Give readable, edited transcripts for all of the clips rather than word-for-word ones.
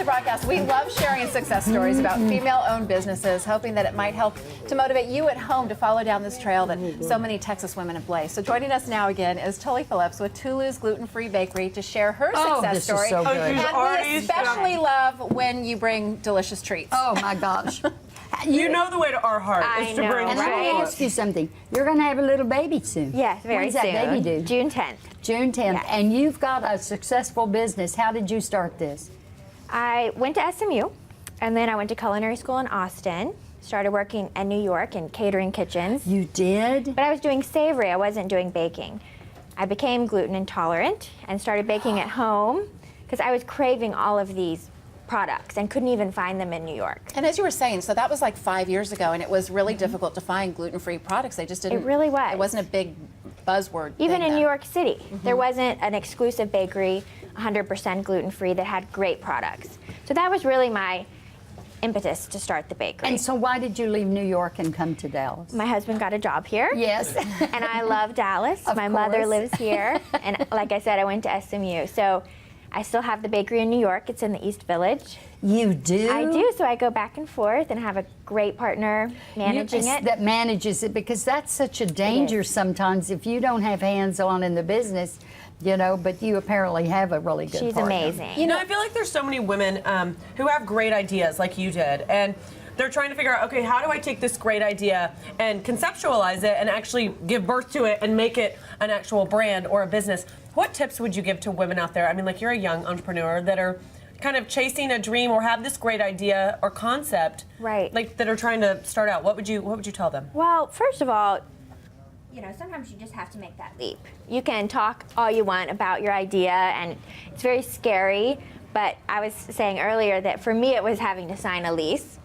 broadcast. We love sharing success stories about female-owned businesses, hoping that it might help to motivate you at home to follow down this trail that so many Texas women have blazed. So joining us now again is Tully Phillips with Tully's Gluten-Free Bakery to share her success story. Is so good. And we especially love when you bring delicious treats. Oh my gosh. You know the way to our heart is to bring And let me ask you something. You're going to have a little baby soon. Yes, very soon. When's that baby due? June 10th. June 10th. Yes. And you've got a successful business. How did you start this? I went to SMU, and then I went to culinary school in Austin. Started working in New York in catering kitchens. You did? But I was doing savory. I wasn't doing baking. I became gluten intolerant and started baking at home because I was craving all of these products and couldn't even find them in New York. And as you were saying, so that was like 5 years ago, and it was really difficult to find gluten-free products. They just didn't. It really was. It wasn't a big buzzword. Even thing in then. New York City, there wasn't an exclusive bakery, 100% gluten-free, that had great products. So that was really my impetus to start the bakery. And so why did you leave New York and come to Dallas? My husband got a job here. Yes. And I love Dallas. Of My mother course. lives here. And like I said, I went to SMU. So I still have the bakery in New York. It's in the East Village. You do? I do. So I go back and forth and have a great partner managing it. That manages it, because that's such a danger sometimes if you don't have hands-on in the business, you know, but you apparently have a really good She's partner. amazing. You know, I feel like there's so many women who have great ideas like you did, and they're trying to figure out, okay, how do I take this great idea and conceptualize it and actually give birth to it and make it an actual brand or a business? What tips would you give to women out there? I mean, like, you're a young entrepreneur that are kind of chasing a dream or have this great idea or concept, Right. like, that are trying to start out. What would you tell them? Well, first of all, you know, sometimes you just have to make that leap. You can talk all you want about your idea, and it's very scary, but I was saying earlier that for me it was having to sign a lease.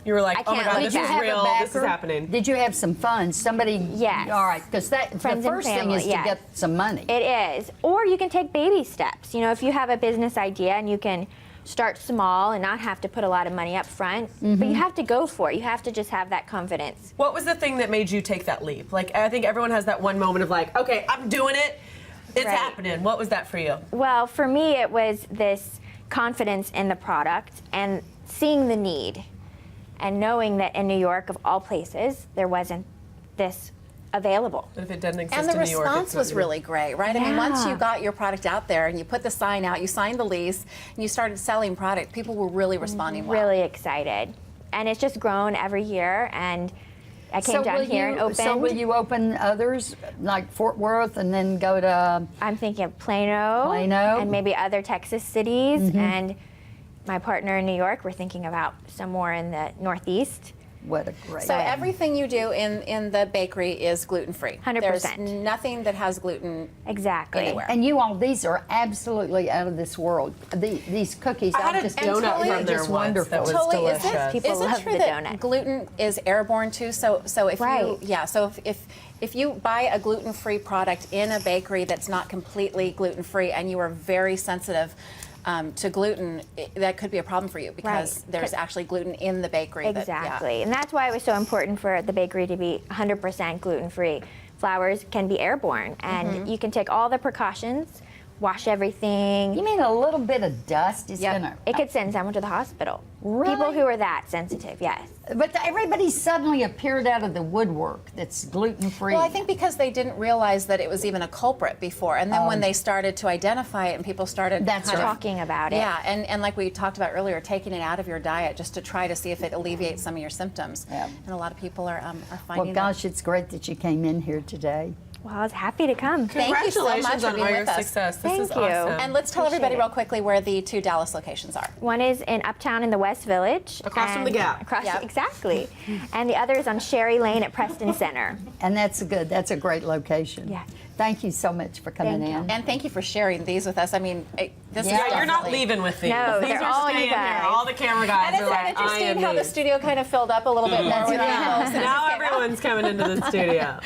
You were like, I oh my can't God, look this back. is Have a real, this is happening. Did you have some funds? Somebody? Yes. All right, because the Friends and first thing family, is to yes. get some money. It is. Or you can take baby steps. You know, if you have a business idea and you can start small and not have to put a lot of money up front, but you have to go for it. You have to just have that confidence. What was the thing that made you take that leap? Like, I think everyone has that one moment of like, okay, I'm doing it. It's Right. happening. What was that for you? Well, for me, it was this confidence in the product and seeing the need and knowing that in New York, of all places, there wasn't this available. If it doesn't exist And the in New York, response it's was not really great, right? I mean, once Yeah. you got your product out there and you put the sign out, you signed the lease, and you started selling product, people were really responding well. Really excited. And it's just grown every year, and I came down here and opened. So will you open others, like Fort Worth, and then go to... I'm thinking of Plano, Plano. and maybe other Texas cities, and my partner in New York, we're thinking about some more in the Northeast. What a great... So everything you do in the bakery is gluten-free. 100%. There's nothing that has gluten Exactly. anywhere. And you all, these are absolutely out of this world. These cookies, I had a just donut Tully- from there just once wonderful. that was Tully, delicious. People is it love true the that donut. gluten is airborne too? So if Right. if you buy a gluten-free product in a bakery that's not completely gluten-free and you are very sensitive to gluten, that could be a problem for you because Right. there's actually gluten in the bakery. Exactly. And that's why it was so important for the bakery to be 100% gluten-free. Flours can be airborne, and you can take all the precautions, wash everything. You mean a little bit of dust is Yep. gonna... It could send someone to the hospital. Really? People who are that sensitive, yes. But everybody suddenly appeared out of the woodwork that's gluten-free. Well, I think because they didn't realize that it was even a culprit before, and then when they started to identify it and people started That's kind of- Talking about it. Yeah, and like we talked about earlier, taking it out of your diet just to try to see if it alleviates some of your symptoms. Yeah. And a lot of people are Well, finding gosh, it's great that you came in here today. Well, I was happy to come. Thank you so much Congratulations for on being all your with us. success. This Thank is you. awesome. And let's tell everybody Appreciate real quickly where the 2 Dallas locations are. One is in Uptown in the West Village. Across from and- the Gap. Yep. Exactly. And the other is on Sherry Lane at Preston Center. And that's a great location. Yeah. Thank you so much for coming Thank you. in. And thank you for sharing these with us. I mean, this Yeah, is You're not definitely- leaving with these. No, These they're are all you staying here. guys. All the camera guys And are isn't like, it interesting I am how the these. studio kind of filled up a little bit more with people? So Now everyone's coming into the studio.